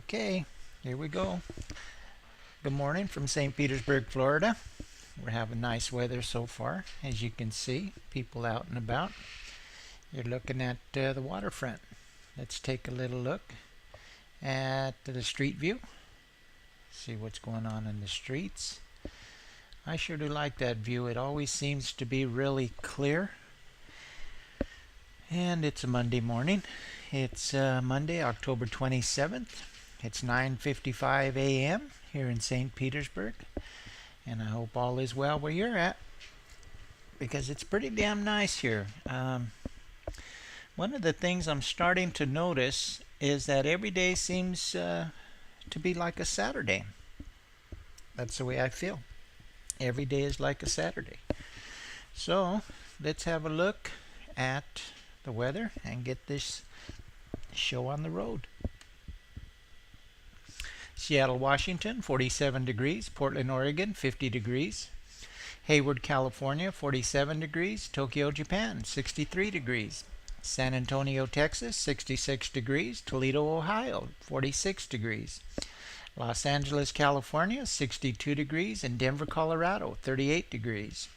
Okay, here we go. Good morning from St. Petersburg, Florida. We're having nice weather so far, as you can see. People out and about. You're looking at the waterfront. Let's take a little look at the street view. See what's going on in the streets. I sure do like that view. It always seems to be really clear. And it's a Monday morning. It's Monday, October 27th. It's 9:55 a.m. here in St. Petersburg. And I hope all is well where you're at, because it's pretty damn nice here. One of the things I'm starting to notice is that every day seems to be like a Saturday. That's the way I feel. Every day is like a Saturday. So let's have a look at the weather and get this show on the road. Seattle, Washington, 47 degrees. Portland, Oregon, 50 degrees. Hayward, California, 47 degrees. Tokyo, Japan, 63 degrees. San Antonio, Texas, 66 degrees. Toledo, Ohio, 46 degrees. Los Angeles, California, 62 degrees. And Denver, Colorado, 38 degrees.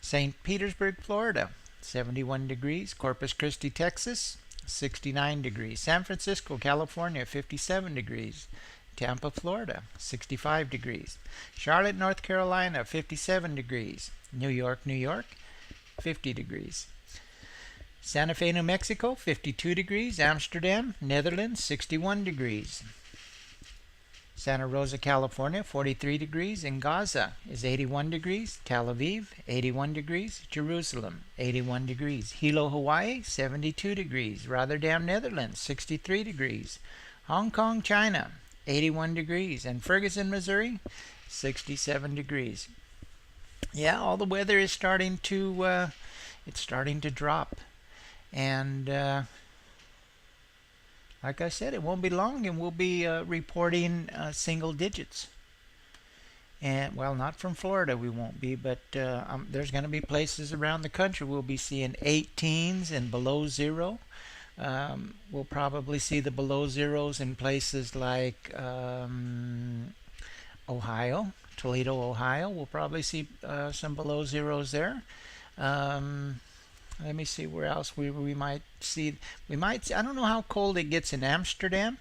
St. Petersburg, Florida, 71 degrees. Corpus Christi, Texas, 69 degrees. San Francisco, California, 57 degrees. Tampa, Florida, 65 degrees. Charlotte, North Carolina, 57 degrees. New York, New York, 50 degrees. Santa Fe, New Mexico, 52 degrees. Amsterdam, Netherlands, 61 degrees. Santa Rosa, California, 43 degrees. In Gaza is 81 degrees. Tel Aviv, 81 degrees. Jerusalem, 81 degrees. Hilo, Hawaii, 72 degrees. Rotterdam, Netherlands, 63 degrees. Hong Kong, China, 81 degrees. And Ferguson, Missouri, 67 degrees. Yeah, all the weather is starting to drop. And like I said, it won't be long and we'll be reporting single digits. And well, not from Florida we won't be, but there's going to be places around the country we'll be seeing 18s and below zero. We'll probably see the below zeros in places like Ohio, Toledo, Ohio. We'll probably see some below zeros there. Let me see where else we might see. I don't know how cold it gets in Amsterdam,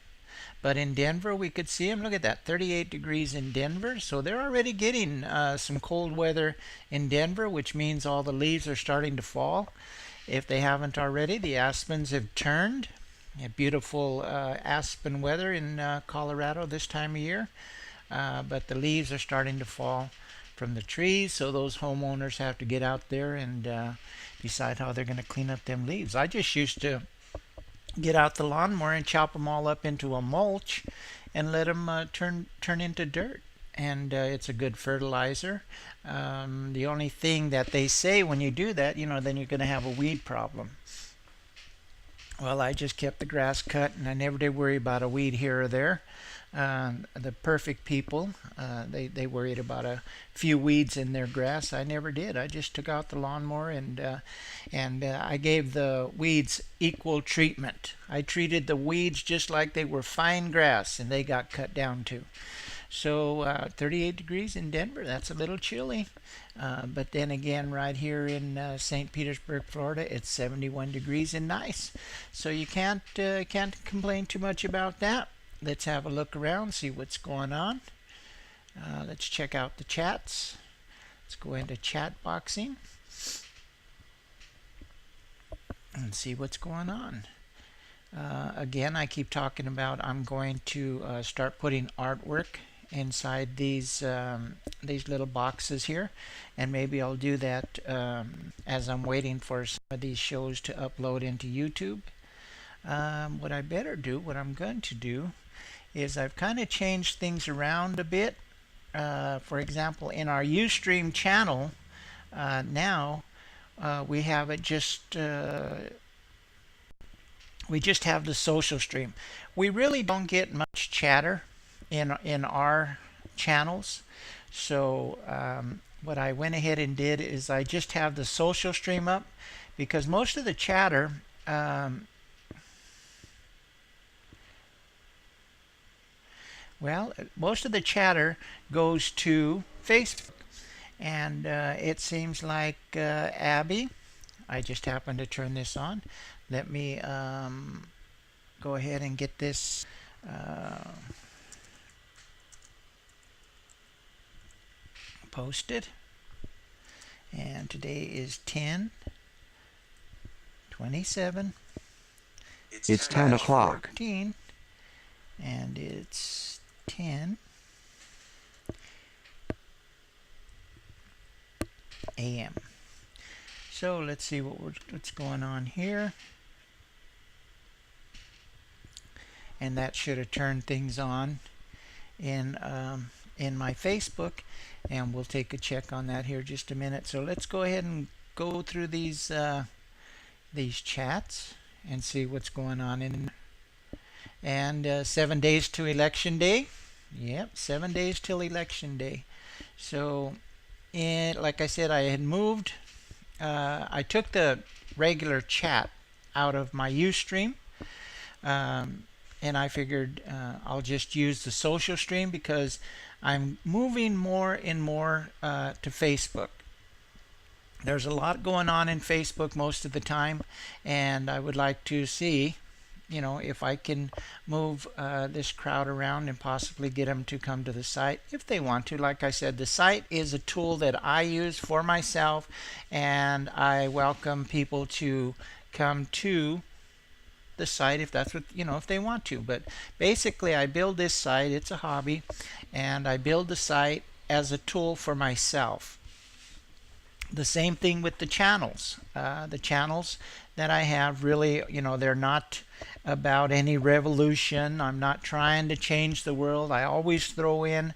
but in Denver we could see them. Look at that, 38 degrees in Denver. So they're already getting some cold weather in Denver, which means all the leaves are starting to fall. If they haven't already, the aspens have turned. Beautiful aspen weather in Colorado this time of year. But the leaves are starting to fall from the trees, so those homeowners have to get out there and decide how they're going to clean up them leaves. I just used to get out the lawnmower and chop them all up into a mulch and let them turn into dirt. And it's a good fertilizer. The only thing that they say when you do that, then you're going to have a weed problem. Well, I just kept the grass cut, and I never did worry about a weed here or there. The perfect people, they worried about a few weeds in their grass. I never did. I just took out the lawnmower and I gave the weeds equal treatment. I treated the weeds just like they were fine grass, and they got cut down too. So 38 degrees in Denver, that's a little chilly. But then again, right here in St. Petersburg, Florida, it's 71 degrees and nice. So you can't complain too much about that. Let's have a look around, see what's going on. Let's check out the chats. Let's go into chat boxing and see what's going on. Again, I keep talking about I'm going to start putting artwork inside these little boxes here, and maybe I'll do that as I'm waiting for some of these shows to upload into YouTube. What I'm going to do is I've kind of changed things around a bit. For example, in our Ustream channel now we have it we just have the social stream. We really don't get much chatter in our channels. So what I went ahead and did is I just have the social stream up, because most of the chatter Well, most of the chatter goes to Facebook. And it seems like Abby, I just happened to turn this on. Let me go ahead and get this posted. And today is 10/27. It's 10 o'clock. 14, and it's 10 a.m. So let's see what's going on here. And that should have turned things on in my Facebook, and we'll take a check on that here just a minute. So let's go ahead and go through these chats and see what's going on in. And 7 days to election day. Yep, 7 days till election day. So, like I said, I had moved. I took the regular chat out of my Ustream. And I figured I'll just use the social stream because I'm moving more and more to Facebook. There's a lot going on in Facebook most of the time, and I would like to see, if I can move this crowd around and possibly get them to come to the site if they want to. Like I said, the site is a tool that I use for myself, and I welcome people to come to the site if that's what if they want to. But basically, I build this site. It's a hobby, and I build the site as a tool for myself. The same thing with the channels. The channels that I have, really, they're not about any revolution. I'm not trying to change the world. I always throw in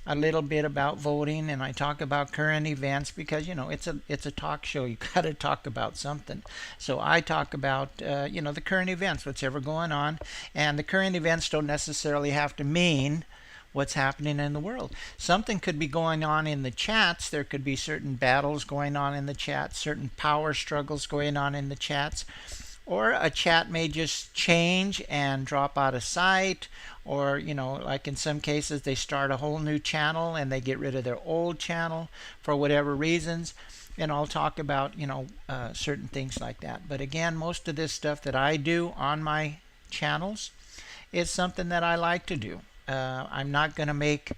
a little bit about voting, and I talk about current events because it's a talk show. You got to talk about something. So I talk about the current events, what's ever going on, and the current events don't necessarily have to mean what's happening in the world. Something could be going on in the chats. There could be certain battles going on in the chats, certain power struggles going on in the chats, or a chat may just change and drop out of sight, or like in some cases they start a whole new channel and they get rid of their old channel for whatever reasons. And I'll talk about certain things like that. But again, most of this stuff that I do on my channels is something that I like to do. I'm not going to make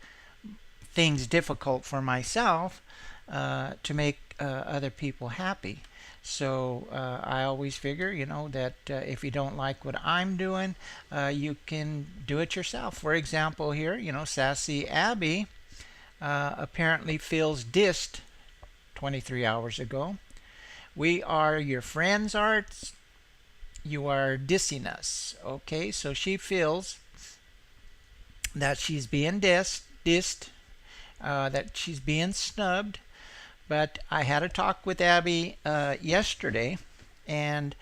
things difficult for myself to make other people happy. So I always figure, that if you don't like what I'm doing, you can do it yourself. For example, here, Sassy Abby apparently feels dissed 23 hours ago. We are your friends, Artstarzz. You are dissing us. Okay, so she feels that she's being dissed, that she's being snubbed. But I had a talk with Abby yesterday, and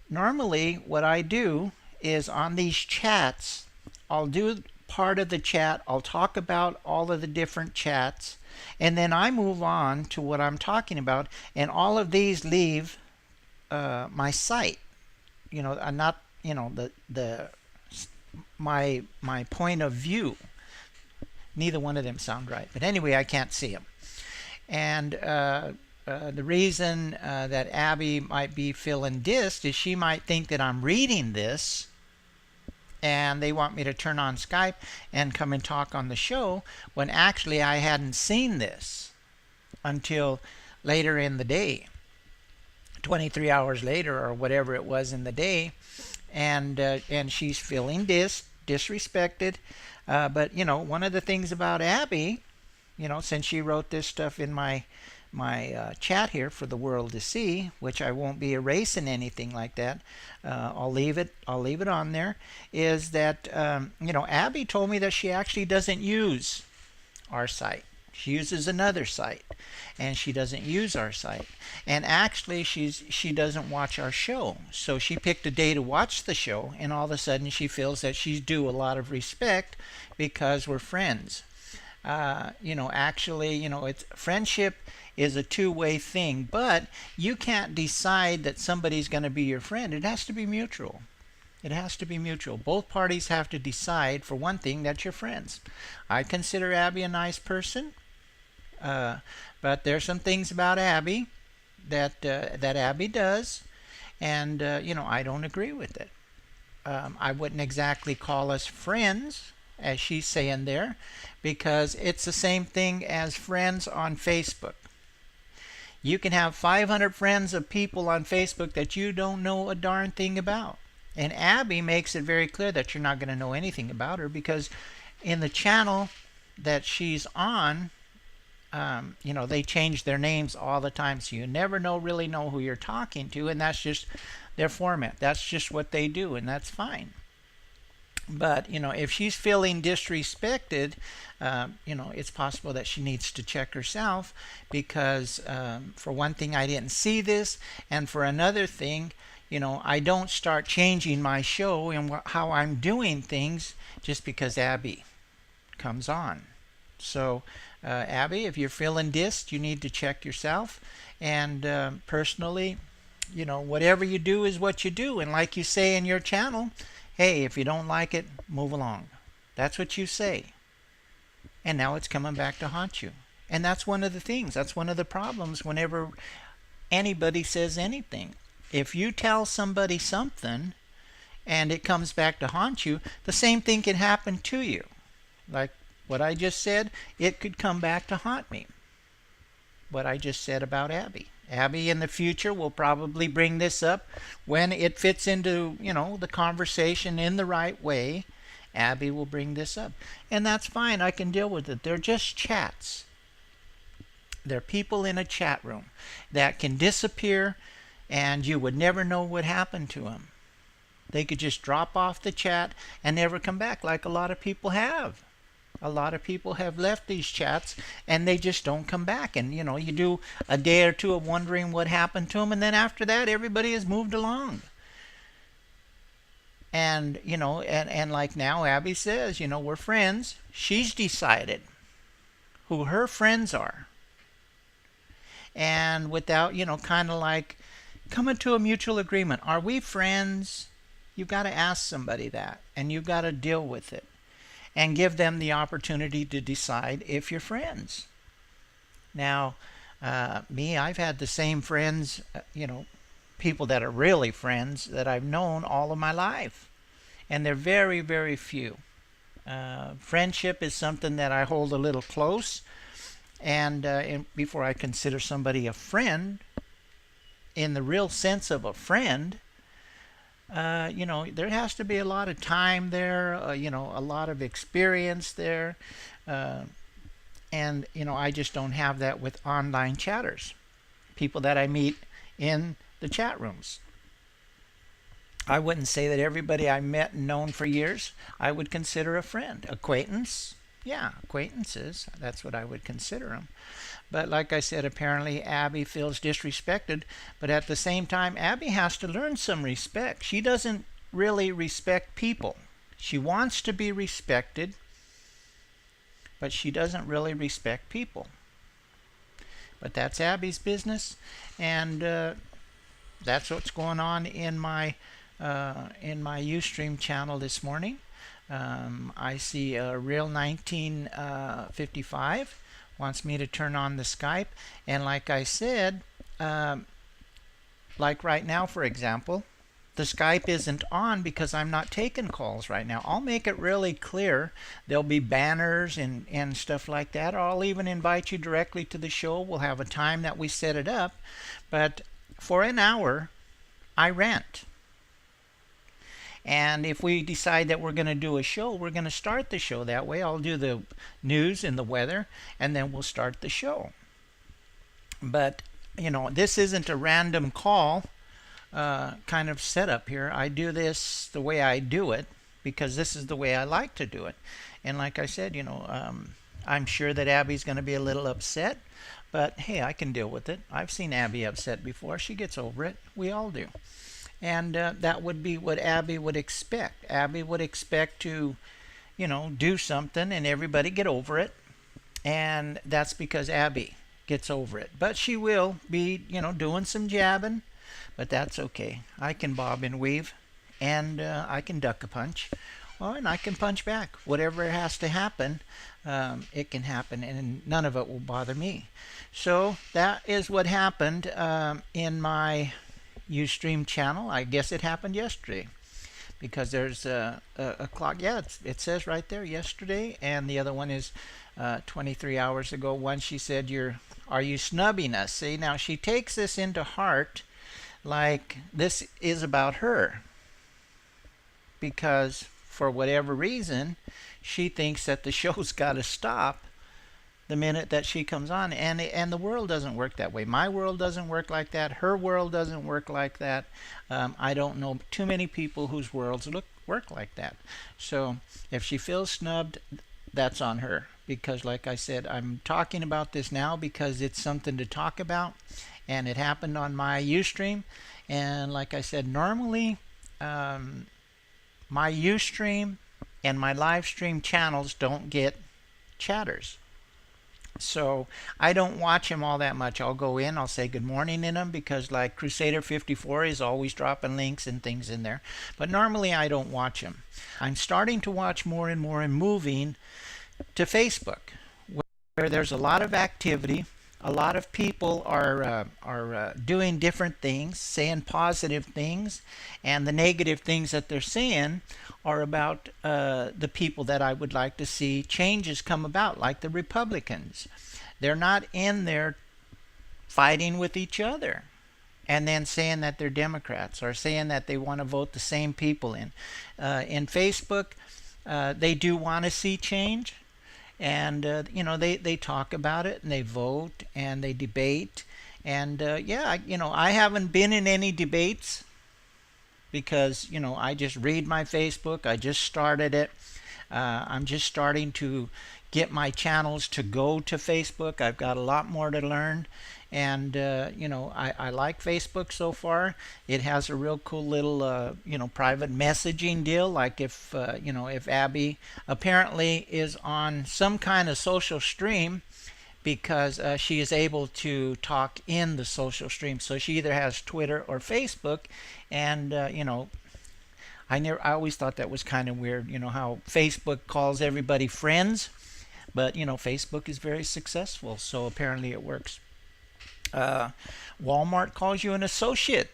normally what I do is on these chats, I'll do part of the chat, I'll talk about all of the different chats, and then I move on to what I'm talking about, and all of these leave my site. Not my point of view. Neither one of them sound right, but anyway, I can't see them. And the reason that Abby might be feeling dissed is she might think that I'm reading this and they want me to turn on Skype and come and talk on the show, when actually I hadn't seen this until later in the day, 23 hours later or whatever it was in the day. And she's feeling disrespected. But one of the things about Abby, since she wrote this stuff in my chat here for the world to see, which I won't be erasing anything like that. I'll leave it on there. Is that Abby told me that she actually doesn't use our site. She uses another site, and she doesn't use our site. And actually, she doesn't watch our show. So she picked a day to watch the show, and all of a sudden she feels that she's due a lot of respect because we're friends. Actually, it's friendship is a two-way thing, but you can't decide that somebody's going to be your friend. It has to be mutual. It has to be mutual. Both parties have to decide, for one thing, that you're friends. I consider Abby a nice person, uh, but there's some things about Abby that Abby does, and I don't agree with it. I wouldn't exactly call us friends, as she's saying there, because it's the same thing as friends on Facebook. You can have 500 friends of people on Facebook that you don't know a darn thing about. And Abby makes it very clear that you're not going to know anything about her because in the channel that she's on, they change their names all the time, so you never really know who you're talking to, and that's just their format. That's just what they do, and that's fine. But if she's feeling disrespected, it's possible that she needs to check herself because, for one thing, I didn't see this, and for another thing, I don't start changing my show and how I'm doing things just because Abby comes on. So, Abby, if you're feeling dissed, you need to check yourself. And personally, whatever you do is what you do. And like you say in your channel, hey, if you don't like it, move along. That's what you say. And now it's coming back to haunt you. And that's one of the things. That's one of the problems whenever anybody says anything. If you tell somebody something and it comes back to haunt you, the same thing can happen to you. Like what I just said, it could come back to haunt me. What I just said about Abby. Abby in the future will probably bring this up when it fits into, the conversation in the right way. Abby will bring this up. And that's fine. I can deal with it. They're just chats. They're people in a chat room that can disappear and you would never know what happened to them. They could just drop off the chat and never come back like a lot of people have. A lot of people have left these chats and they just don't come back. And you do a day or two of wondering what happened to them, and then after that everybody has moved along. And and like now Abby says, we're friends. She's decided who her friends are. And without, kind of like coming to a mutual agreement. Are we friends? You've got to ask somebody that, and you've got to deal with it and give them the opportunity to decide if you're friends. Now, me, I've had the same friends, people that are really friends that I've known all of my life. And they're very, very few. Friendship is something that I hold a little close. And before I consider somebody a friend, in the real sense of a friend, there has to be a lot of time there, a lot of experience there. And I just don't have that with online chatters, people that I meet in the chat rooms. I wouldn't say that everybody I met and known for years I would consider a friend. Acquaintance? Yeah, acquaintances. That's what I would consider them. But like I said, apparently Abby feels disrespected. But at the same time, Abby has to learn some respect. She doesn't really respect people. She wants to be respected, but she doesn't really respect people. But that's Abby's business, and that's what's going on in my Ustream channel this morning. I see a real 1955 wants me to turn on the Skype, and like I said, like right now, for example, the Skype isn't on because I'm not taking calls right now. I'll make it really clear. There'll be banners and stuff like that. Or I'll even invite you directly to the show. We'll have a time that we set it up. But for an hour, I rant. And if we decide that we're going to do a show, we're going to start the show that way. I'll do the news and the weather, and then we'll start the show. But, this isn't a random call kind of setup here. I do this the way I do it because this is the way I like to do it. And like I said, I'm sure that Abby's going to be a little upset. But, hey, I can deal with it. I've seen Abby upset before. She gets over it. We all do. And that would be what Abby would expect. Abby would expect to, do something and everybody get over it. And that's because Abby gets over it. But she will be, doing some jabbing. But that's okay. I can bob and weave. and I can duck a punch, and I can punch back. Whatever has to happen, it can happen, and none of it will bother me. So that is what happened in my Ustream channel. I guess it happened yesterday because there's a clock. Yeah, it says right there yesterday, and the other one is 23 hours ago. One, she said, are you snubbing us? See, now she takes this into heart like this is about her, because for whatever reason she thinks that the show's got to stop the minute that she comes on, and the world doesn't work that way. My world doesn't work like that. Her world doesn't work like that. I don't know too many people whose worlds work like that. So if she feels snubbed, that's on her, because like I said, I'm talking about this now because it's something to talk about, and it happened on my Ustream. And like I said, normally my Ustream and my live stream channels don't get chatters. So I don't watch them all that much. I'll go in, I'll say good morning in them, because like Crusader 54 is always dropping links and things in there. But normally I don't watch them. I'm starting to watch more and more and moving to Facebook, where there's a lot of activity. A lot of people are doing different things, saying positive things, and the negative things that they're saying are about the people that I would like to see changes come about, like the Republicans. They're not in there fighting with each other and then saying that they're Democrats or saying that they want to vote the same people in. In Facebook, they do want to see change. And they talk about it, and they vote, and they debate. And I haven't been in any debates because I just read my Facebook. I just started it. I'm just starting to get my channels to go to Facebook. I've got a lot more to learn. And I like Facebook so far. It has a real cool little private messaging deal. Like if Abby apparently is on some kind of social stream, because she is able to talk in the social stream. So she either has Twitter or Facebook, and I always thought that was kind of weird. How Facebook calls everybody friends, but Facebook is very successful. So apparently it works. Walmart calls you an associate.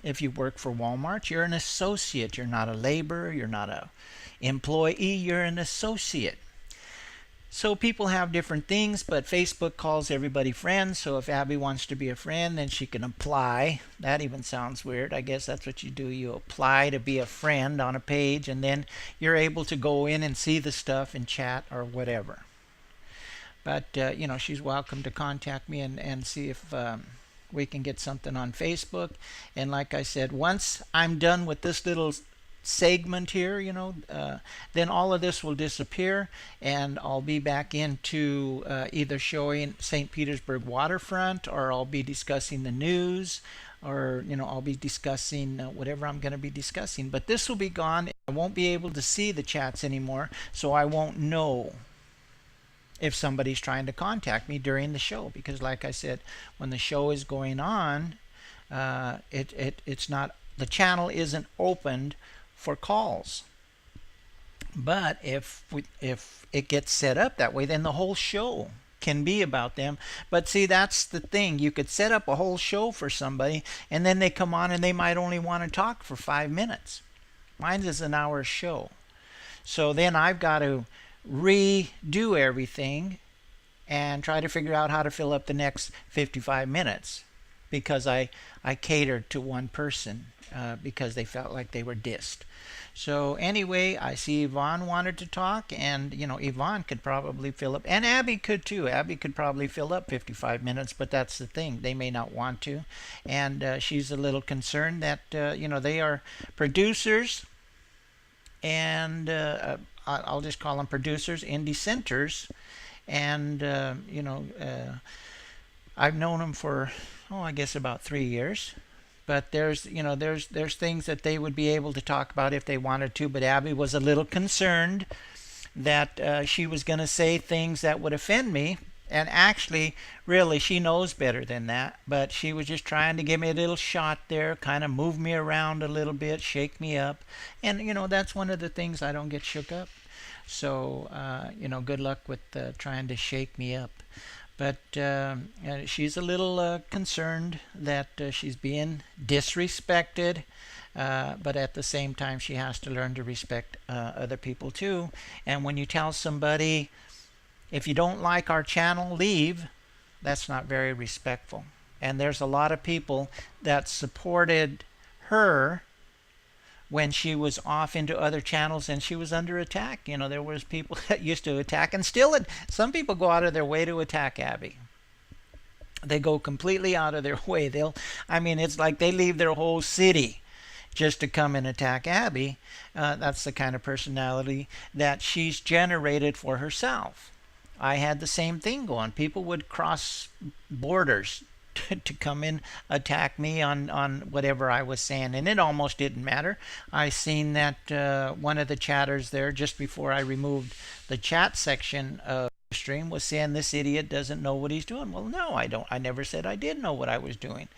If you work for Walmart, you're an associate. You're not a laborer. You're not a employee. You're an associate. So people have different things, but Facebook calls everybody friends. So if Abby wants to be a friend, then she can apply. That even sounds weird. I guess that's what you do. You apply to be a friend on a page, and then you're able to go in and see the stuff and chat or whatever. But she's welcome to contact me and see if we can get something on Facebook. And like I said, once I'm done with this little segment here, then all of this will disappear, and I'll be back into either showing St. Petersburg waterfront, or I'll be discussing the news, or I'll be discussing whatever I'm going to be discussing. But this will be gone. I won't be able to see the chats anymore, so I won't know if somebody's trying to contact me during the show, because like I said, when the show is going on, it's not, the channel isn't opened for calls. But if it gets set up that way, then the whole show can be about them. But see, that's the thing. You could set up a whole show for somebody, and then they come on and they might only want to talk for 5 minutes. Mine is an hour show. So then I've got to redo everything and try to figure out how to fill up the next 55 minutes, because I catered to one person because they felt like they were dissed. So anyway, I see Yvonne wanted to talk, and Yvonne could probably fill up, and Abby could too. Abby could probably fill up 55 minutes, but that's the thing, they may not want to. And she's a little concerned that they are producers, and I'll just call them producers in dissenters, and I've known them for I guess about 3 years. But there's things that they would be able to talk about if they wanted to. But Abby was a little concerned that she was going to say things that would offend me, And actually, really, she knows better than that. But she was just trying to give me a little shot there, kind of move me around a little bit, shake me up. And, that's one of the things I don't get shook up. So, good luck with trying to shake me up. But she's a little concerned that she's being disrespected. But at the same time, she has to learn to respect other people too. And when you tell somebody, if you don't like our channel, leave, that's not very respectful. And there's a lot of people that supported her when she was off into other channels and she was under attack. There was people that used to attack, and still some people go out of their way to attack Abby. They go completely out of their way. It's like they leave their whole city just to come and attack Abby. That's the kind of personality that she's generated for herself. I had the same thing going. People would cross borders to come in, attack me on whatever I was saying, and it almost didn't matter. I seen that one of the chatters there, just before I removed the chat section of the stream, was saying this idiot doesn't know what he's doing. Well, no, I don't. I never said I did know what I was doing.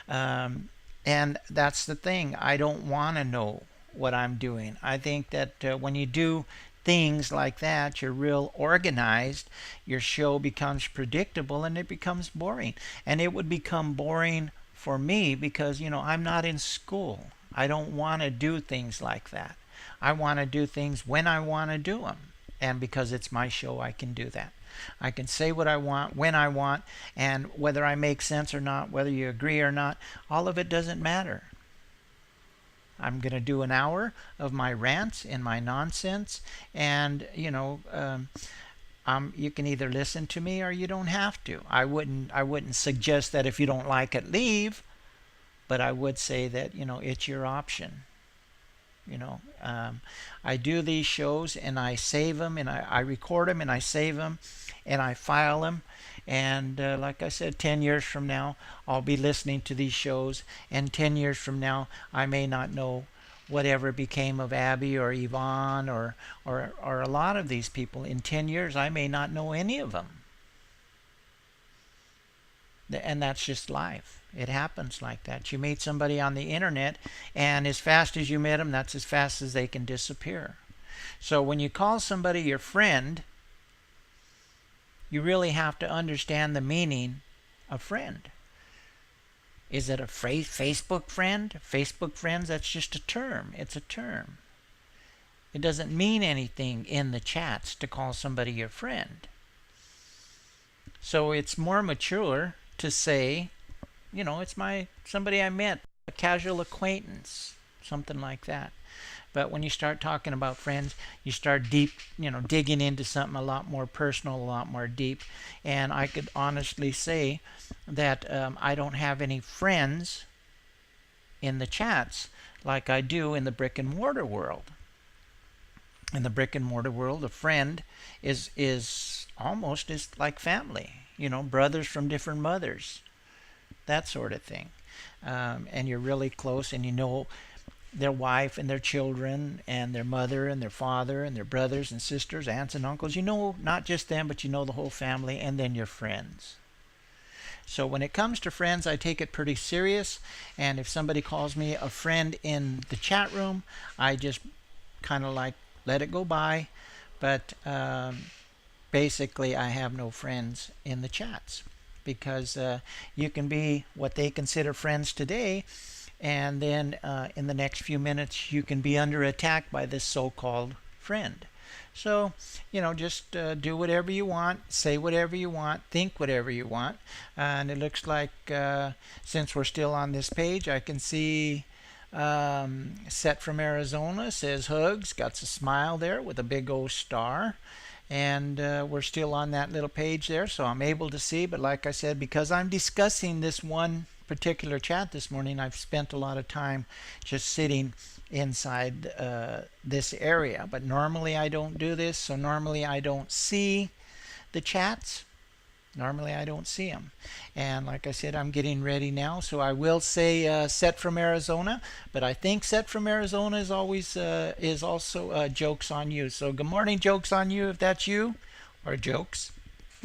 And that's the thing. I don't want to know what I'm doing. I think that when you do things like that, you're real organized, your show becomes predictable, and it becomes boring. And it would become boring for me because, I'm not in school. I don't want to do things like that. I want to do things when I want to do them. And because it's my show, I can do that. I can say what I want, when I want, and whether I make sense or not, whether you agree or not, all of it doesn't matter. I'm going to do an hour of my rants and my nonsense, and you can either listen to me or you don't have to. I wouldn't suggest that if you don't like it, leave, but I would say that it's your option. I do these shows and I save them, and I record them and I save them and I file them. And like I said, 10 years from now, I'll be listening to these shows. And 10 years from now, I may not know whatever became of Abby or Yvonne or a lot of these people. In 10 years, I may not know any of them. And that's just life. It happens like that. You meet somebody on the internet, and as fast as you met them, that's as fast as they can disappear. So when you call somebody your friend, you really have to understand the meaning of friend. Is it a Facebook friend? Facebook friends, that's just a term. It's a term. It doesn't mean anything in the chats to call somebody your friend. So it's more mature to say, it's somebody I met, a casual acquaintance, something like that. But when you start talking about friends, you start digging into something a lot more personal, a lot more deep. And I could honestly say that I don't have any friends in the chats like I do in the brick and mortar world. In the brick and mortar world, a friend is almost like family. Brothers from different mothers, that sort of thing. And you're really close, and their wife and their children and their mother and their father and their brothers and sisters, aunts and uncles. Not just them, but the whole family, and then your friends. So when it comes to friends, I take it pretty serious. And if somebody calls me a friend in the chat room, I just kind of let it go by. But basically, I have no friends in the chats, because you can be what they consider friends today, and then in the next few minutes you can be under attack by this so-called friend. So just do whatever you want, say whatever you want, think whatever you want. And it looks like since we're still on this page, I can see Set from Arizona says hugs, got a smile there with a big old star. And we're still on that little page there, so I'm able to see. But like I said, because I'm discussing this one particular chat this morning, I've spent a lot of time just sitting inside this area. But normally I don't do this, so normally I don't see the chats. Normally I don't see them. And like I said, I'm getting ready now, so I will say Set from Arizona, but I think Set from Arizona is always is also Jokes on You. So good morning, Jokes on You, if that's you, or Jokes.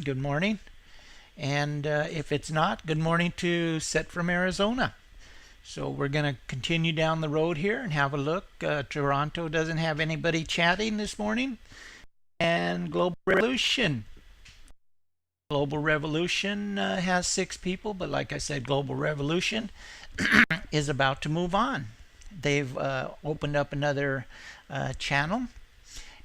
Good morning. And if it's not, good morning to Set from Arizona. So we're going to continue down the road here and have a look. Toronto doesn't have anybody chatting this morning. And Global Revolution. Global Revolution has 6 people, but like I said, Global Revolution is about to move on. They've opened up another channel,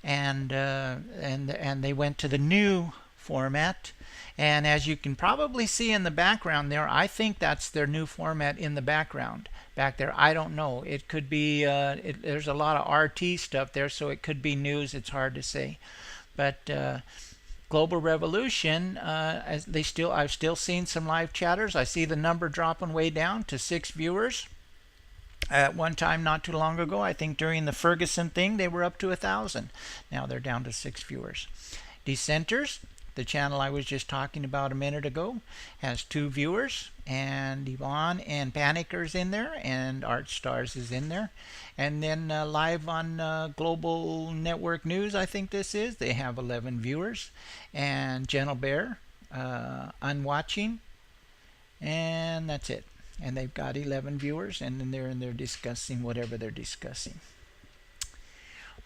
and they went to the new format. And as you can probably see in the background there, I think that's their new format in the background back there. I don't know. It could be. There's a lot of RT stuff there, so it could be news. It's hard to say, but. Global Revolution, I've still seen some live chatters. I see the number dropping way down to 6 viewers. At one time, not too long ago, I think during the Ferguson thing, they were up to 1,000. Now they're down to 6 viewers. Dissenters, the channel I was just talking about a minute ago, has 2 viewers, and Yvonne and Panickers in there, and Artstarzz is in there. And then live on Global Network News, I think this is, they have 11 viewers. And Gentle Bear, Unwatching, and that's it. And they've got 11 viewers, and then they're in there discussing whatever they're discussing.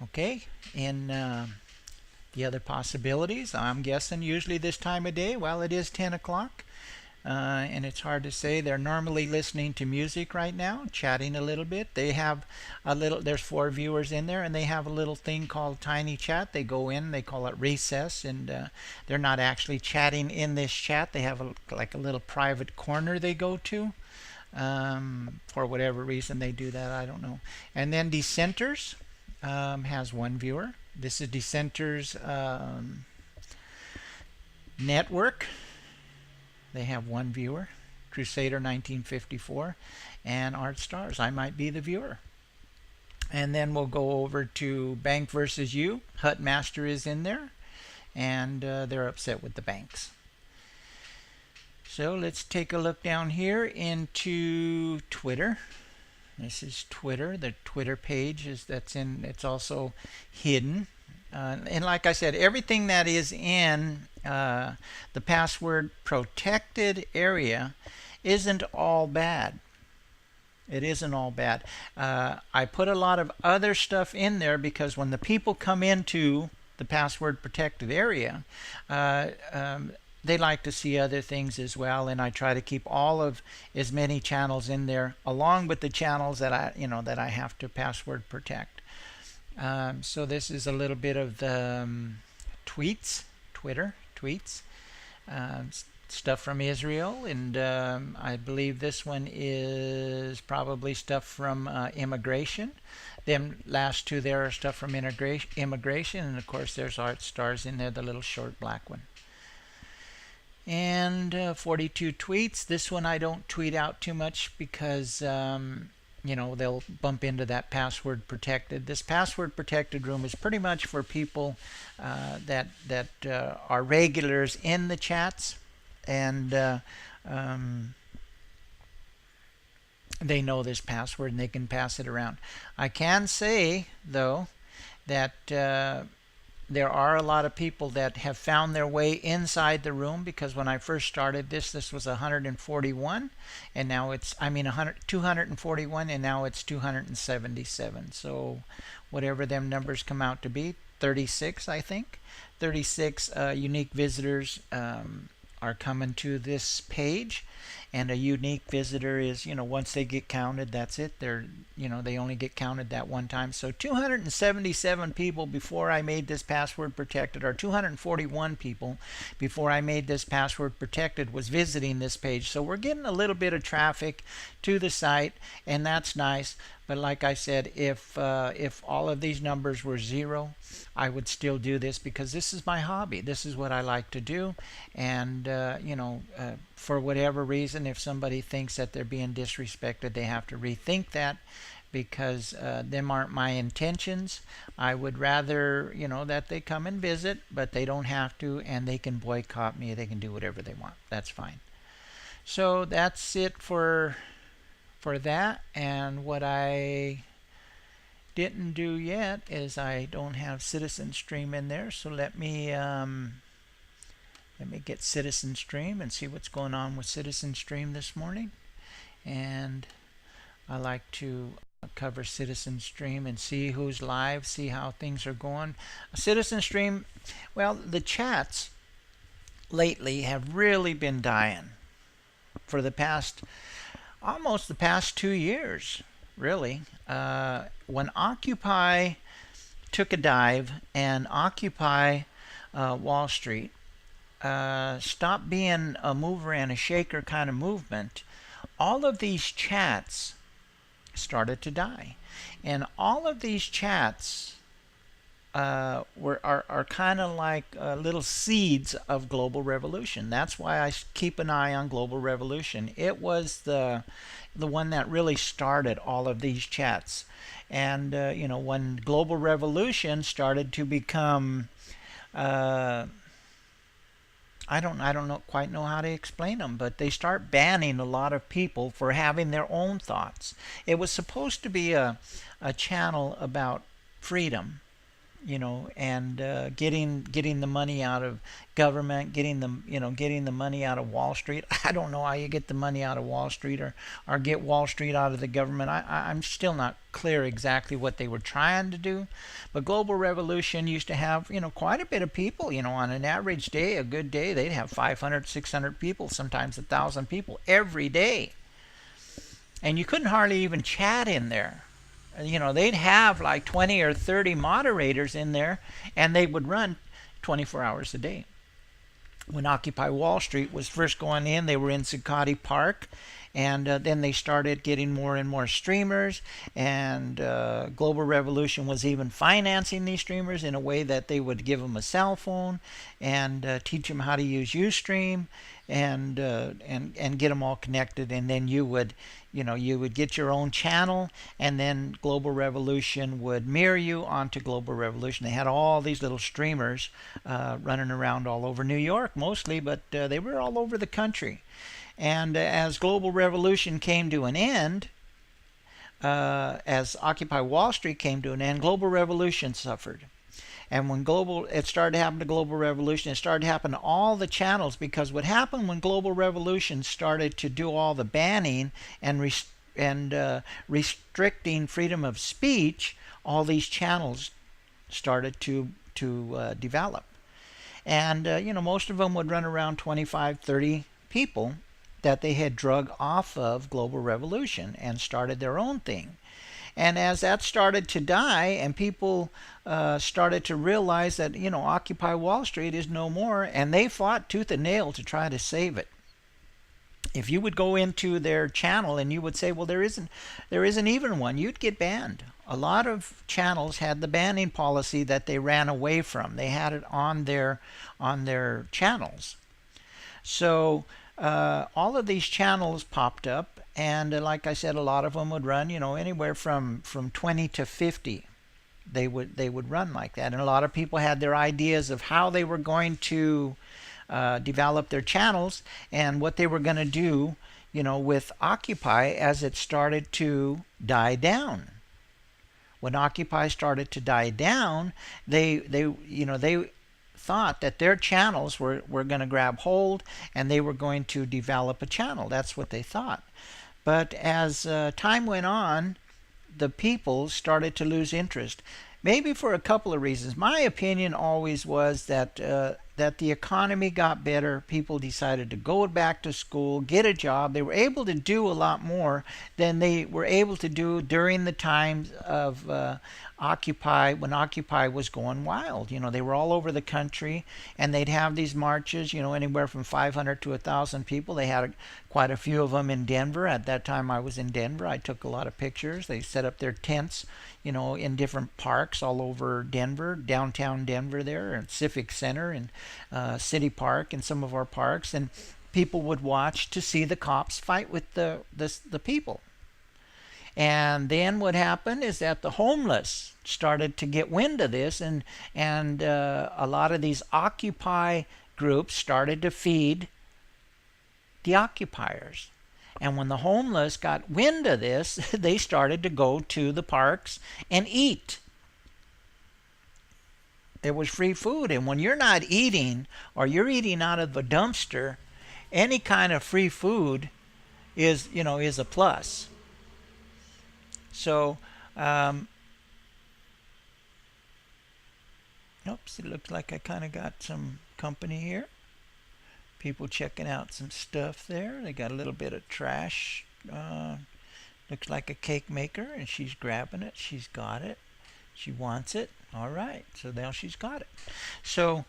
Okay, in the other possibilities, I'm guessing usually this time of day, well, it is 10 o'clock. And it's hard to say. They're normally listening to music right now, chatting a little bit. They have a little, there's 4 viewers in there, and they have a little thing called Tiny Chat. They go in, they call it Recess, and they're not actually chatting in this chat. They have like a little private corner they go to. For whatever reason they do that, I don't know. And then Dissenters has 1 viewer. This is Dissenters Network. They have 1 viewer, Crusader 1954, and Artstarzz. I might be the viewer. And then we'll go over to Bank versus You. Hut Master is in there, and they're upset with the banks. So let's take a look down here into Twitter. This is Twitter. The Twitter page it's also hidden. And like I said, everything that is in the password protected area isn't all bad. It isn't all bad. I put a lot of other stuff in there because when the people come into the password protected area, they like to see other things as well, and I try to keep all of as many channels in there along with the channels that I have to password protect. So this is a little bit of the Twitter tweets, stuff from Israel, and I believe this one is probably stuff from immigration. Them last 2 there are stuff from immigration, and of course there's Artstarzz in there, the little short black one. And 42 tweets. This one I don't tweet out too much because they'll bump into that password protected. This password protected room is pretty much for people that are regulars in the chats, and they know this password and they can pass it around. I can say though that there are a lot of people that have found their way inside the room, because when I first started this was 141, and now it's 241, and now it's 277. So whatever them numbers come out to be, 36 I think. 36 unique visitors are coming to this page, and a unique visitor is, once they get counted, that's it. They only get counted that one time. So 277 people before I made this password protected, or 241 people before I made this password protected, was visiting this page. So we're getting a little bit of traffic to the site, and that's nice. But like I said, if all of these numbers were 0, I would still do this because this is my hobby. This is what I like to do. And, for whatever reason, if somebody thinks that they're being disrespected, they have to rethink that, because them aren't my intentions. I would rather, that they come and visit, but they don't have to, and they can boycott me. They can do whatever they want. That's fine. So that's it for that. And what I didn't do yet is I don't have Citizen Stream in there, so let me Let me get Citizen Stream and see what's going on with Citizen Stream this morning. And I like to cover Citizen Stream and see who's live, see how things are going. Citizen Stream, well, the chats lately have really been dying for the past, almost the past 2 years, really. When Occupy took a dive and Occupy Wall Street stopped being a mover and a shaker kind of movement, all of these chats started to die. And all of these chats are kind of like little seeds of global revolution. That's why I keep an eye on global revolution. It was the one that really started all of these chats. And when global revolution started to become I don't quite know how to explain them, but they start banning a lot of people for having their own thoughts. It was supposed to be a channel about freedom, and getting the money out of government, getting the money out of Wall Street. I don't know how you get the money out of Wall Street or get Wall Street out of the government. I'm still not clear exactly what they were trying to do. But global revolution used to have quite a bit of people. On an average day, a good day, they'd have 500, 600 people, sometimes 1,000 people every day, and you couldn't hardly even chat in there. They'd have like 20 or 30 moderators in there, and they would run 24 hours a day. When Occupy Wall Street was first going in, they were in Zuccotti Park, and then they started getting more and more streamers, and Global Revolution was even financing these streamers in a way that they would give them a cell phone and teach them how to use Ustream and get them all connected, and then you would get your own channel, and then Global Revolution would mirror you onto Global Revolution. They had all these little streamers running around all over New York mostly, but they were all over the country. And as Global Revolution came to an end, as Occupy Wall Street came to an end, Global Revolution suffered. And when it started to happen to Global Revolution, it started to happen to all the channels, because what happened when Global Revolution started to do all the banning and restricting freedom of speech, all these channels started to develop. And most of them would run around 25, 30 people that they had drug off of Global Revolution and started their own thing. And as that started to die and people started to realize that, Occupy Wall Street is no more, and they fought tooth and nail to try to save it. If you would go into their channel and you would say, well, there isn't even one, you'd get banned. A lot of channels had the banning policy that they ran away from. They had it on their channels. So all of these channels popped up, and like I said, a lot of them would run, anywhere from 20 to 50. They would run like that, and a lot of people had their ideas of how they were going to develop their channels and what they were going to do, with Occupy as it started to die down. When Occupy started to die down, they thought that their channels were going to grab hold and they were going to develop a channel. That's what they thought. But as time went on, the people started to lose interest. Maybe for a couple of reasons. My opinion always was that the economy got better. People decided to go back to school, get a job. They were able to do a lot more than they were able to do during the times of Occupy, when Occupy was going wild. They were all over the country, and they'd have these marches, anywhere from 500 to 1,000 people. They had quite a few of them in Denver. At that time I was in Denver. I took a lot of pictures. They set up their tents, in different parks all over Denver, downtown Denver there, and Civic Center and City Park and some of our parks, and people would watch to see the cops fight with the people. And then what happened is that the homeless started to get wind of this, and a lot of these Occupy groups started to feed the occupiers. And when the homeless got wind of this, they started to go to the parks and eat. It was free food. And when you're not eating or you're eating out of the dumpster, any kind of free food is a plus. So, um, oops, it looks like I kind of got some company here. People checking out some stuff there. They got a little bit of trash. Looks like a cake maker, and she's grabbing it. She's got it. She wants it. All right. So now she's got it. So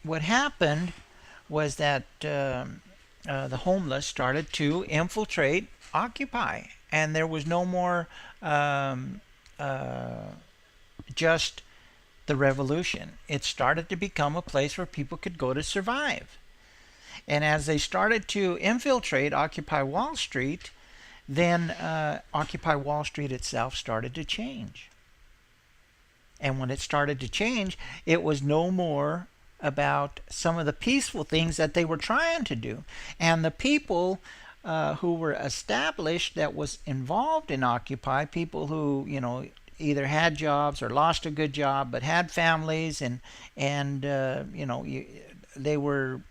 what happened was that the homeless started to infiltrate Occupy, and there was no more just the revolution. It started to become a place where people could go to survive. And as they started to infiltrate Occupy Wall Street, then Occupy Wall Street itself started to change. And when it started to change, it was no more about some of the peaceful things that they were trying to do. And the people who were established that was involved in Occupy, people who, either had jobs or lost a good job but had families, and they were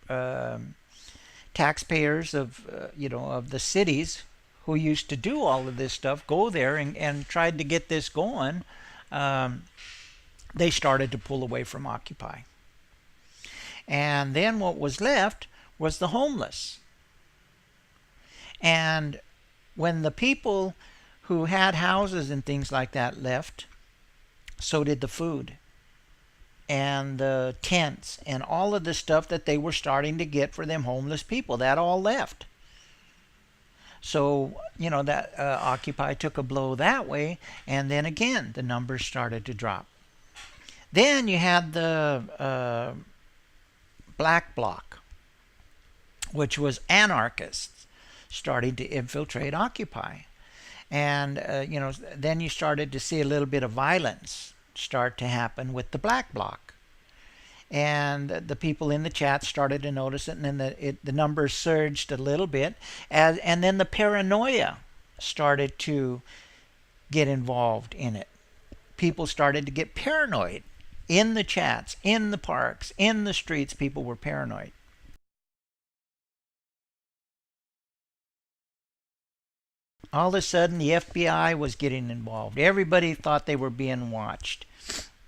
taxpayers of the cities who used to do all of this stuff, go there and tried to get this going. They started to pull away from Occupy. And then what was left was the homeless. And when the people who had houses and things like that left, so did the food and the tents and all of the stuff that they were starting to get for them homeless people. That all left. So, that Occupy took a blow that way, and then again, the numbers started to drop. Then you had the Black Bloc, which was anarchists starting to infiltrate Occupy. And, then you started to see a little bit of violence start to happen with the Black Bloc. And the people in the chat started to notice it, and then the numbers surged a little bit. And then the paranoia started to get involved in it. People started to get paranoid in the chats, in the parks, in the streets. People were paranoid. All of a sudden, the FBI was getting involved. Everybody thought they were being watched.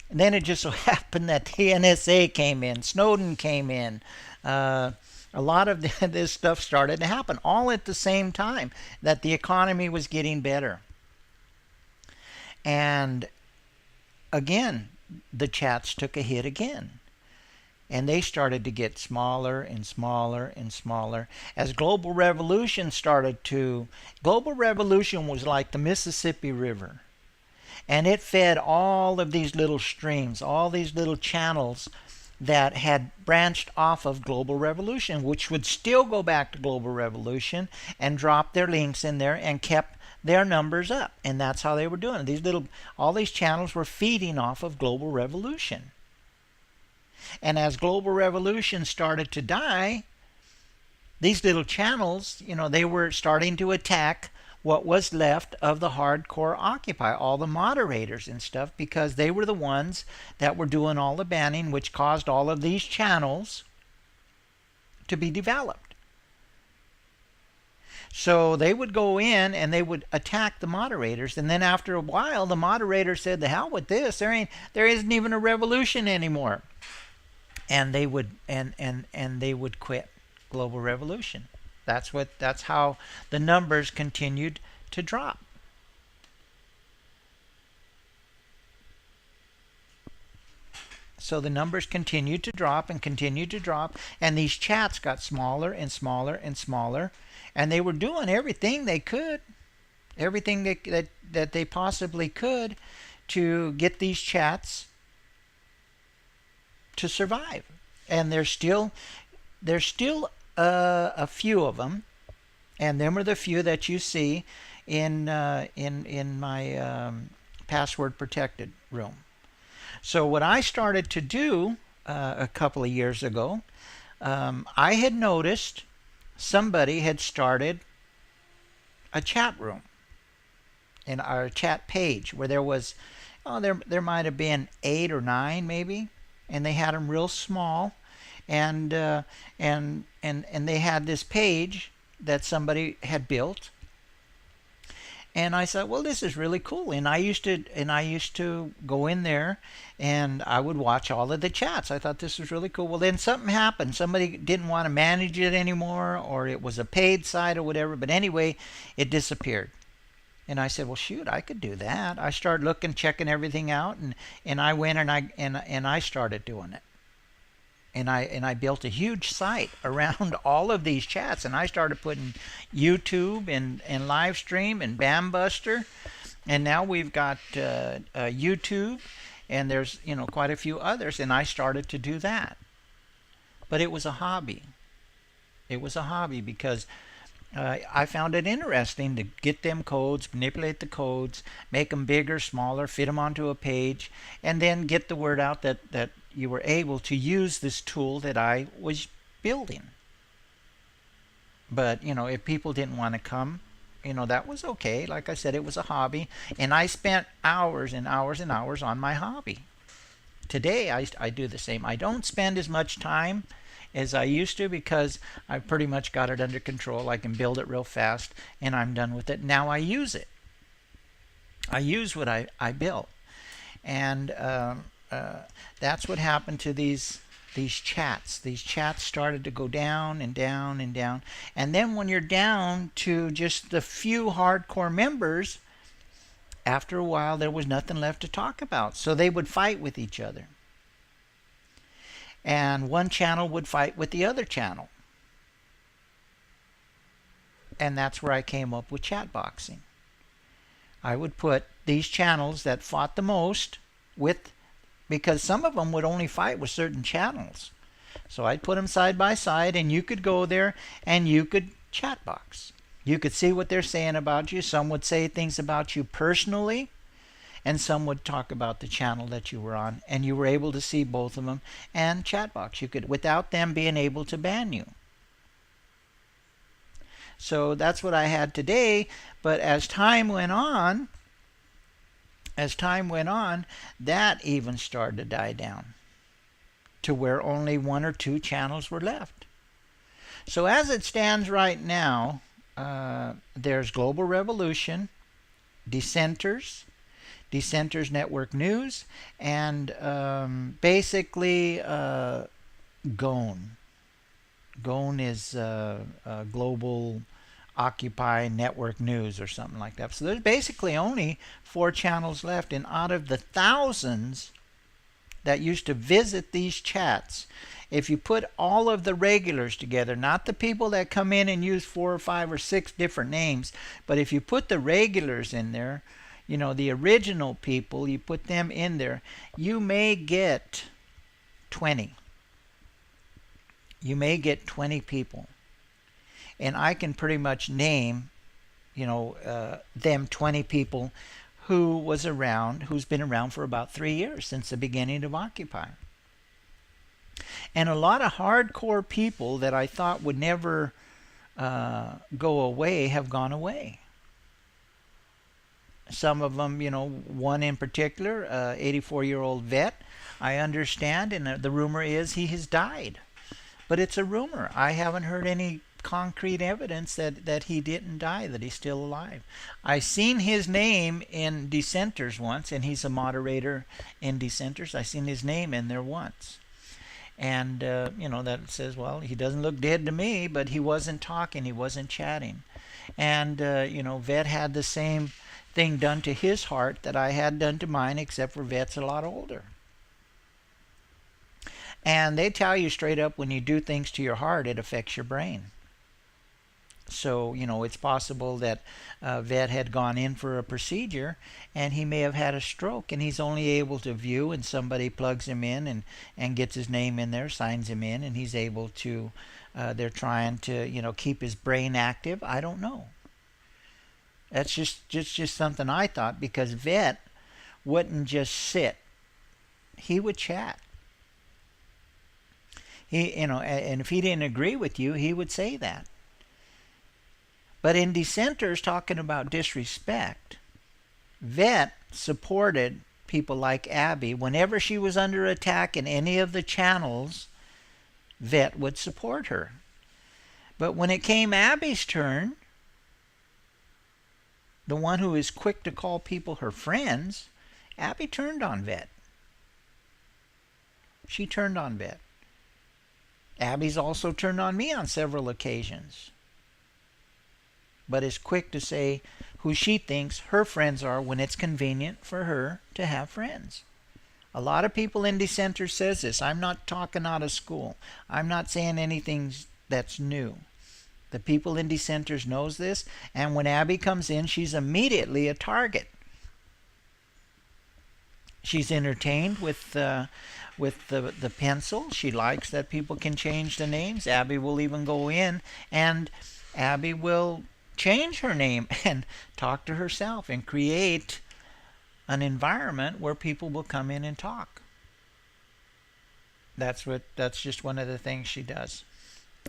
And then it just so happened that the NSA came in, Snowden came in. A lot of this stuff started to happen all at the same time that the economy was getting better. And again, the chats took a hit again. And they started to get smaller and smaller and smaller. As Global Revolution Global Revolution was like the Mississippi River. And it fed all of these little streams, all these little channels that had branched off of Global Revolution, which would still go back to Global Revolution and drop their links in there and kept their numbers up. And that's how they were doing it. All these channels were feeding off of Global Revolution. And as Global Revolution started to die, these little channels, they were starting to attack what was left of the hardcore Occupy, all the moderators and stuff, because they were the ones that were doing all the banning, which caused all of these channels to be developed. So they would go in and they would attack the moderators, and then after a while, the moderators said, "The hell with this! There isn't even a revolution anymore," and they would they would quit Global Revolution. That's how the numbers continued to drop. So the numbers continued to drop and continued to drop, and these chats got smaller and smaller and smaller, and they were doing everything they could, everything that they possibly could to get these chats to survive. And there's still a few of them, and them are the few that you see in my password protected room. So what I started to do a couple of years ago, I had noticed somebody had started a chat room in our chat page where there was Oh, there might have been 8 or 9 maybe, and they had them real small, and and they had this page that somebody had built, and I thought, well, this is really cool. And I used to go in there, and I would watch all of the chats. I thought this was really cool. Well, then something happened. Somebody didn't want to manage it anymore, or it was a paid site or whatever. But anyway, it disappeared. And I said, well, shoot, I could do that. I started looking, checking everything out, and I went and I started doing it. And I built a huge site around all of these chats, and I started putting YouTube and live stream and Bambuster, and now we've got YouTube, and there's quite a few others, and I started to do that. But it was a hobby. It was a hobby because I found it interesting to get them codes, manipulate the codes, make them bigger, smaller, fit them onto a page, and then get the word out that you were able to use this tool that I was building. But, if people didn't want to come, that was okay. Like I said, it was a hobby, and I spent hours and hours and hours on my hobby. Today, I do the same. I don't spend as much time as I used to because I pretty much got it under control. I can build it real fast, and I'm done with it. Now I use it. I use what I built, and that's what happened to these chats. These chats started to go down and down and down, and then when you're down to just the few hardcore members, after a while there was nothing left to talk about. So they would fight with each other, and one channel would fight with the other channel, and that's where I came up with chat boxing. I would put these channels that fought the most with, because some of them would only fight with certain channels. So I'd put them side by side, and you could go there and you could chat box. You could see what they're saying about you. Some would say things about you personally, and some would talk about the channel that you were on, and you were able to see both of them and chat box. You could, without them being able to ban you. So that's what I had today. But as time went on, that even started to die down to where only 1 or 2 channels were left. So as it stands right now, there's Global Revolution, Dissenters Network News, and basically GONE. GONE is Global Occupy Network News or something like that. So there's basically only 4 channels left, and out of the thousands that used to visit these chats, if you put all of the regulars together, not the people that come in and use 4 or 5 or 6 different names, but if you put the regulars in there, the original people, you put them in there, you may get 20. You may get 20 people. And I can pretty much name, them 20 people who's been around for about 3 years, since the beginning of Occupy. And a lot of hardcore people that I thought would never go away have gone away. Some of them, one in particular, 84-year-old vet, I understand, and the rumor is he has died. But it's a rumor. I haven't heard any concrete evidence that he didn't die, that he's still alive. I seen his name in Dissenters once, and he's a moderator in Dissenters. I seen his name in there once. And, that says, well, he doesn't look dead to me, but he wasn't talking, he wasn't chatting. And, Vet had the same thing done to his heart that I had done to mine, except for Vet's a lot older. And they tell you straight up, when you do things to your heart, it affects your brain. So, it's possible that Vet had gone in for a procedure and he may have had a stroke, and he's only able to view, and somebody plugs him in and gets his name in there, signs him in, and he's able to, they're trying to, keep his brain active. I don't know. That's just something I thought, because Vet wouldn't just sit. He would chat. And if he didn't agree with you, he would say that. But in Dissenters, talking about disrespect, Vet supported people like Abby, whenever she was under attack in any of the channels, Vet would support her. But when it came Abby's turn, the one who is quick to call people her friends, Abby turned on Vet. She turned on Vet. Abby's also turned on me on several occasions, but is quick to say who she thinks her friends are when it's convenient for her to have friends. A lot of people in dissenters says this. I'm not talking out of school. I'm not saying anything that's new. The people in dissenters knows this, and when Abby comes in, she's immediately a target. She's entertained with the pencil. She likes that people can change the names. Abby will even go in, and Abby will change her name and talk to herself and create an environment where people will come in and talk. That's just one of the things she does.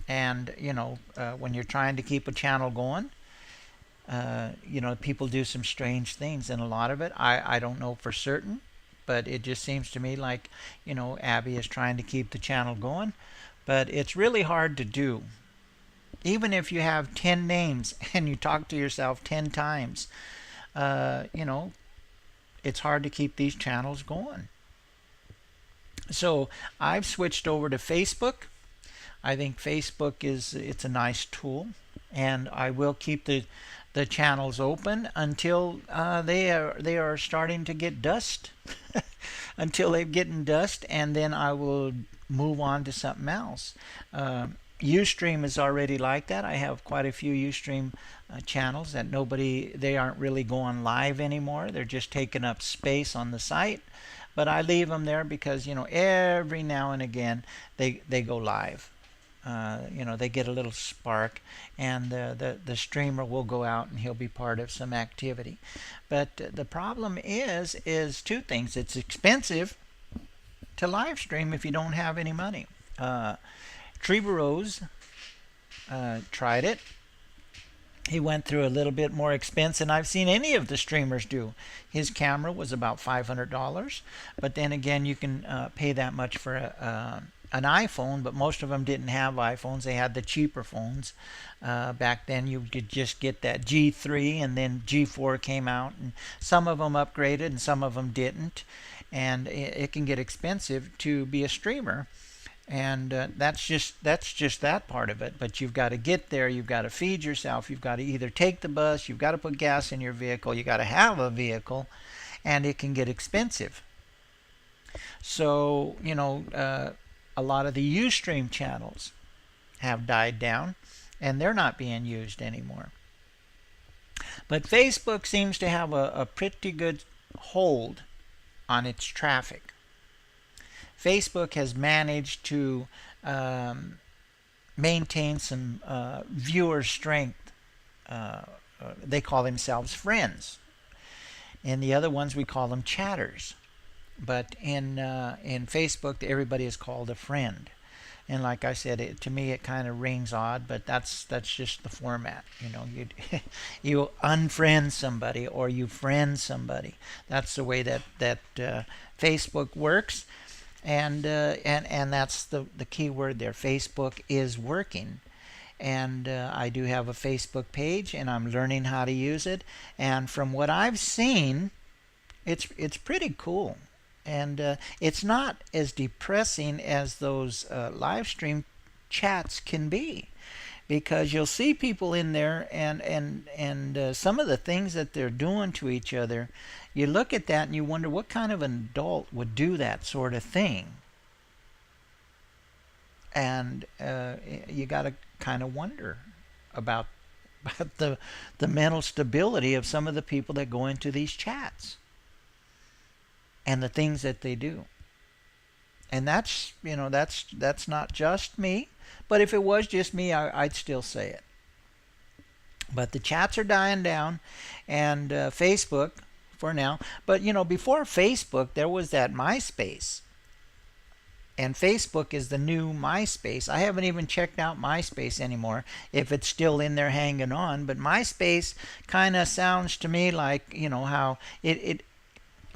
And when you're trying to keep a channel going, people do some strange things, and a lot of it I don't know for certain, but it just seems to me like Abby is trying to keep the channel going, but it's really hard to do. Even if you have 10 names and you talk to yourself 10 times, it's hard to keep these channels going. So I've switched over to Facebook. I think Facebook it's a nice tool, and I will keep the channels open until they are starting to get dust, until they've gotten dust, and then I will move on to something else. Ustream is already like that. I have quite a few Ustream channels that they aren't really going live anymore. They're just taking up space on the site, but I leave them there because every now and again they go live. They get a little spark, and the streamer will go out and he'll be part of some activity. But the problem is two things. It's expensive to live stream if you don't have any money. Trevorrow's tried it. He went through a little bit more expense than I've seen any of the streamers do. His camera was about $500, but then again, you can pay that much for an iPhone, but most of them didn't have iPhones. They had the cheaper phones. Back then, you could just get that G3, and then G4 came out, and some of them upgraded and some of them didn't. And it can get expensive to be a streamer. And that's just that part of it. But you've got to get there. You've got to feed yourself. You've got to either take the bus. You've got to put gas in your vehicle. You've got to have a vehicle, and it can get expensive. So a lot of the Ustream channels have died down, and they're not being used anymore. But Facebook seems to have a pretty good hold on its traffic. Facebook has managed to maintain some viewer strength. They call themselves friends. And the other ones, we call them chatters. But in Facebook, everybody is called a friend. And like I said, to me it kind of rings odd, but that's just the format. You unfriend somebody or you friend somebody. That's the way that Facebook works. And that's the key word there. Facebook is working. And I do have a Facebook page, and I'm learning how to use it. And from what I've seen, it's pretty cool. And it's not as depressing as those live stream chats can be, because you'll see people in there, and some of the things that they're doing to each other, you look at that and you wonder what kind of an adult would do that sort of thing. And you got to kind of wonder about the mental stability of some of the people that go into these chats and the things that they do. And that's not just me, but if it was just me, I'd still say it. But the chats are dying down, and Facebook for now. But before Facebook, there was that MySpace. And Facebook is the new MySpace. I haven't even checked out MySpace anymore, if it's still in there hanging on. But MySpace kind of sounds to me like, how it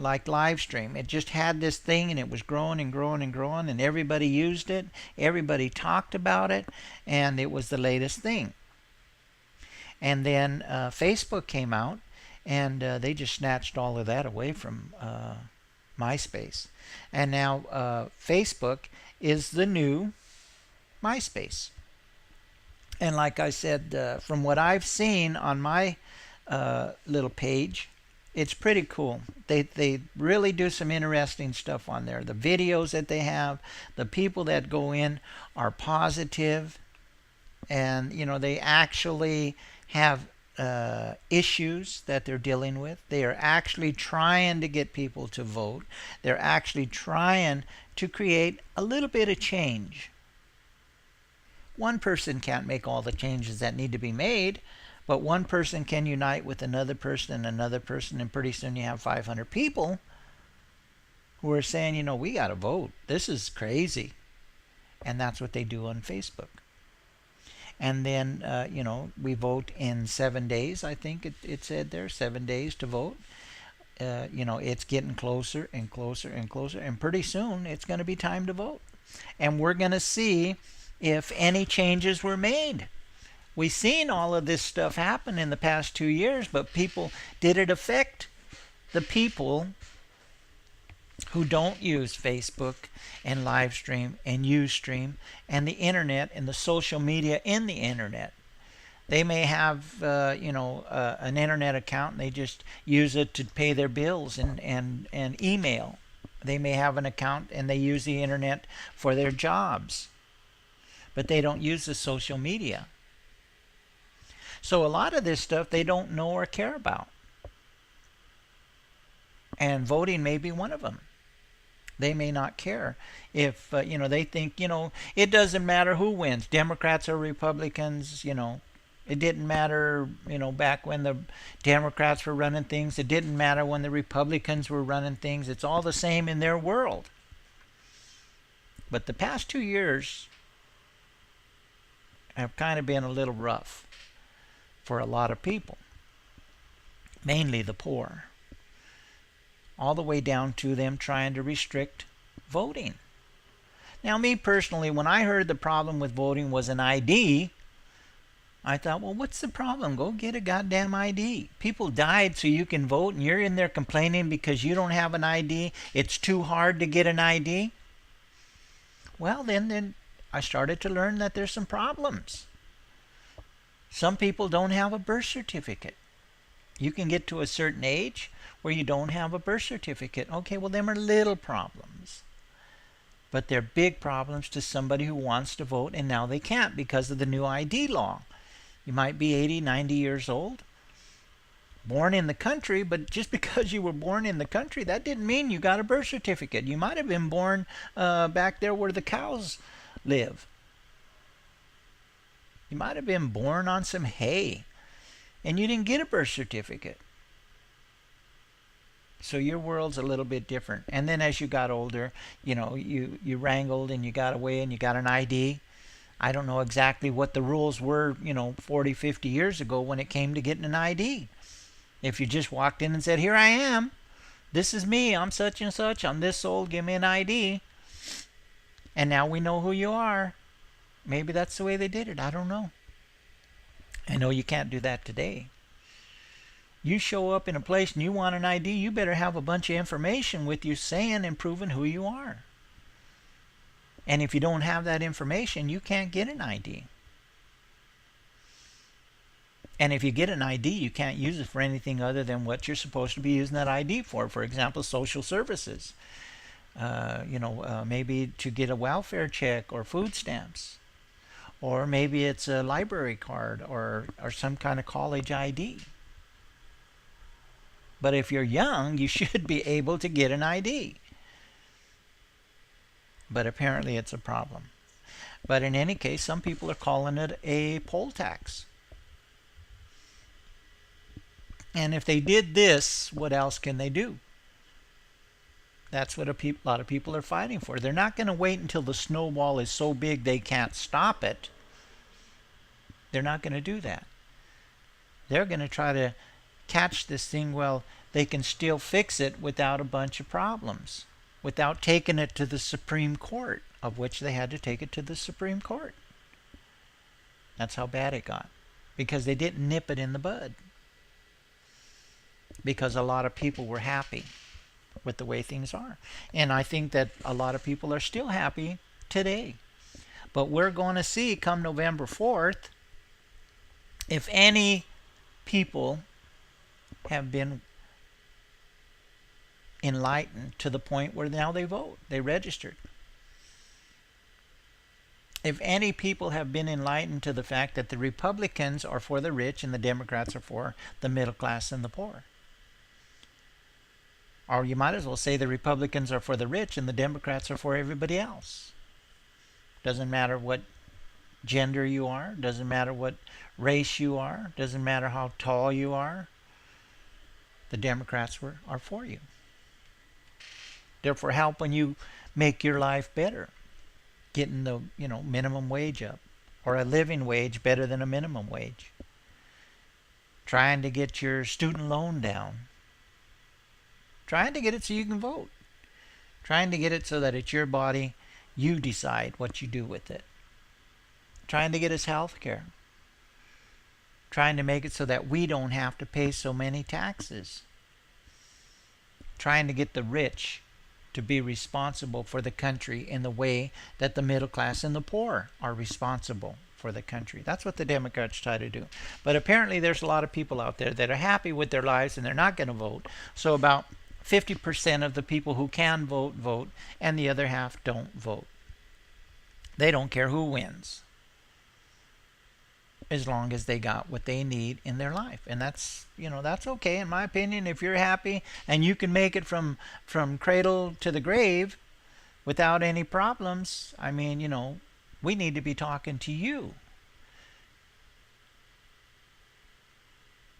like live stream. It just had this thing and it was growing and growing and growing, and everybody used it, everybody talked about it, and it was the latest thing. And then Facebook came out, and they just snatched all of that away from MySpace. And now Facebook is the new MySpace. And like I said, from what I've seen on my little page, it's pretty cool. They really do some interesting stuff on there. The videos that they have, the people that go in are positive, and they actually have issues that they're dealing with. They are actually trying to get people to vote. They're actually trying to create a little bit of change. One person can't make all the changes that need to be made, but one person can unite with another person, and pretty soon you have 500 people who are saying, we got to vote. This is crazy. And that's what they do on Facebook. And then, we vote in 7 days. I think it said there, 7 days to vote. It's getting closer and closer and closer. And pretty soon, it's going to be time to vote. And we're going to see if any changes were made. We've seen all of this stuff happen in the past 2 years, but did it affect the people who don't use Facebook and live stream and Ustream and the internet and the social media in the internet? They may have an internet account, and they just use it to pay their bills and email. They may have an account and they use the internet for their jobs, but they don't use the social media. So a lot of this stuff they don't know or care about. And voting may be one of them. They may not care if, they think, it doesn't matter who wins, Democrats or Republicans, It didn't matter, back when the Democrats were running things. It didn't matter when the Republicans were running things. It's all the same in their world. But the past 2 years have kind of been a little rough for a lot of people, mainly the poor, all the way down to them trying to restrict voting. Now, me personally, when I heard the problem with voting was an ID, I thought, well, what's the problem? Go get a goddamn ID. People died so you can vote, and you're in there complaining because you don't have an ID. It's too hard to get an ID. Well, then I started to learn that there's some problems. Some people don't have a birth certificate. You can get to a certain age where you don't have a birth certificate. Okay, well, them are little problems. But they're big problems to somebody who wants to vote, and now they can't because of the new ID law. You might be 80, 90 years old, born in the country, but just because you were born in the country, that didn't mean you got a birth certificate. You might have been born back there where the cows live. You might have been born on some hay, and you didn't get a birth certificate. So your world's a little bit different. And then as you got older, you wrangled and you got away and you got an ID. I don't know exactly what the rules were, 40, 50 years ago when it came to getting an ID. If you just walked in and said, here I am, this is me, I'm such and such, I'm this old, give me an ID. And now we know who you are. Maybe that's the way they did it. I don't know. I know you can't do that today. You show up in a place and you want an ID, you better have a bunch of information with you saying and proving who you are. And if you don't have that information, you can't get an ID. And if you get an ID, you can't use it for anything other than what you're supposed to be using that ID for. For example, social services. Maybe to get a welfare check or food stamps. Or maybe it's a library card or some kind of college ID. But if you're young, you should be able to get an ID. But apparently it's a problem. But in any case, some people are calling it a poll tax. And if they did this, what else can they do? That's what a lot of people are fighting for. They're not going to wait until the snowball is so big they can't stop it. They're not going to do that. They're going to try to catch this thing while they can still fix it without a bunch of problems, without taking it to the Supreme Court, of which they had to take it to the Supreme Court. That's how bad it got, because they didn't nip it in the bud, because a lot of people were happy with the way things are. And I think that a lot of people are still happy today. But we're going to see come November 4th if any people have been enlightened to the point where now they vote, they registered. If any people have been enlightened to the fact that the Republicans are for the rich and the Democrats are for the middle class and the poor. Or you might as well say the Republicans are for the rich and the Democrats are for everybody else. Doesn't matter what gender you are, doesn't matter what race you are, doesn't matter how tall you are. The Democrats are for you. They're for helping you make your life better, getting the minimum wage up, or a living wage better than a minimum wage, trying to get your student loan down, trying to get it so you can vote, trying to get it so that it's your body, you decide what you do with it, trying to get us health care, trying to make it so that we don't have to pay so many taxes, trying to get the rich to be responsible for the country in the way that the middle class and the poor are responsible for the country. That's what the Democrats try to do. But apparently there's a lot of people out there that are happy with their lives and they're not going to vote. So about 50% of the people who can vote, vote, and the other half don't vote. They don't care who wins, as long as they got what they need in their life. And that's okay in my opinion. If you're happy and you can make it from cradle to the grave without any problems, I mean, we need to be talking to you.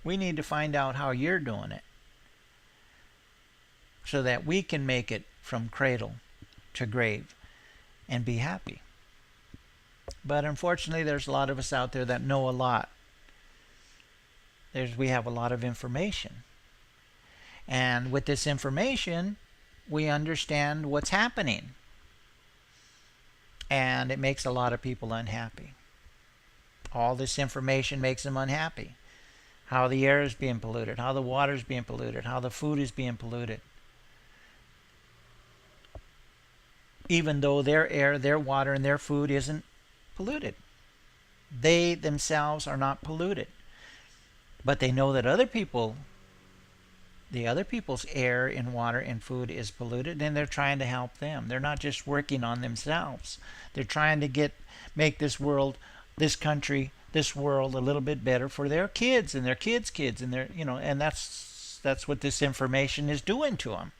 We need to find out how you're doing it so that we can make it from cradle to grave and be happy. But unfortunately, there's a lot of us out there that know a lot. We have a lot of information. And with this information, we understand what's happening. And it makes a lot of people unhappy. All this information makes them unhappy. How the air is being polluted, how the water is being polluted, how the food is being polluted. Even though their air, their water, and their food isn't polluted. They themselves are not polluted. But they know that the other people's air and water and food is polluted, and they're trying to help them. They're not just working on themselves. They're trying to make this world, this country, this world a little bit better for their kids and their kids' kids and and that's what this information is doing to them.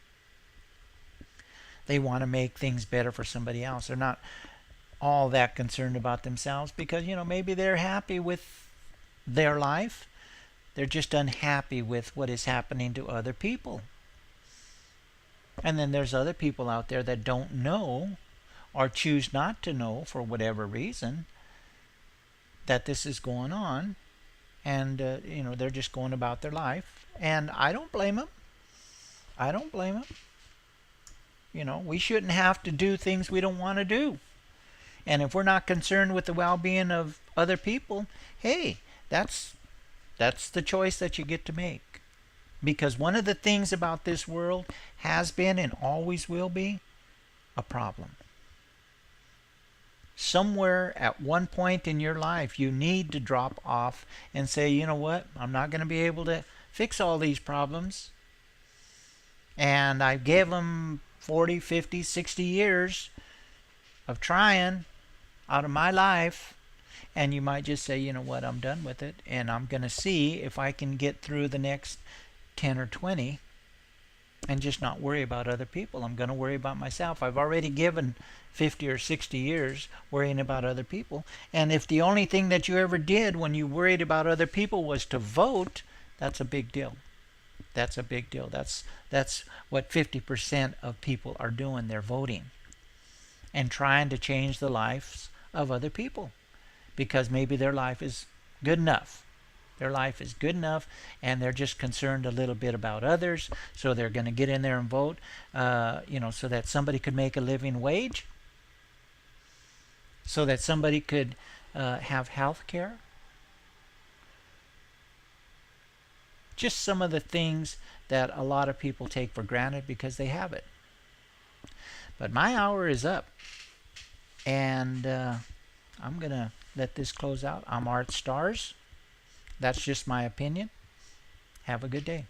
They want to make things better for somebody else. They're not all that concerned about themselves because maybe they're happy with their life. They're just unhappy with what is happening to other people. And then there's other people out there that don't know or choose not to know for whatever reason that this is going on, and they're just going about their life, and I don't blame them. I don't blame them. We shouldn't have to do things we don't want to do. And if we're not concerned with the well-being of other people, hey, that's the choice that you get to make. Because one of the things about this world has been and always will be a problem. Somewhere at one point in your life, you need to drop off and say, you know what, I'm not going to be able to fix all these problems. And I gave them 40, 50, 60 years of trying out of my life, and you might just say, you know what, I'm done with it, and I'm going to see if I can get through the next 10 or 20 and just not worry about other people. I'm going to worry about myself. I've already given 50 or 60 years worrying about other people, and if the only thing that you ever did when you worried about other people was to vote, that's a big deal. That's a big deal. That's what 50% of people are doing. They're voting and trying to change the lives of other people because maybe their life is good enough. Their life is good enough, and they're just concerned a little bit about others. So they're going to get in there and vote, so that somebody could make a living wage, so that somebody could have health care. Just some of the things that a lot of people take for granted because they have it. But my hour is up, and I'm going to let this close out. I'm Artstarzz. That's just my opinion. Have a good day.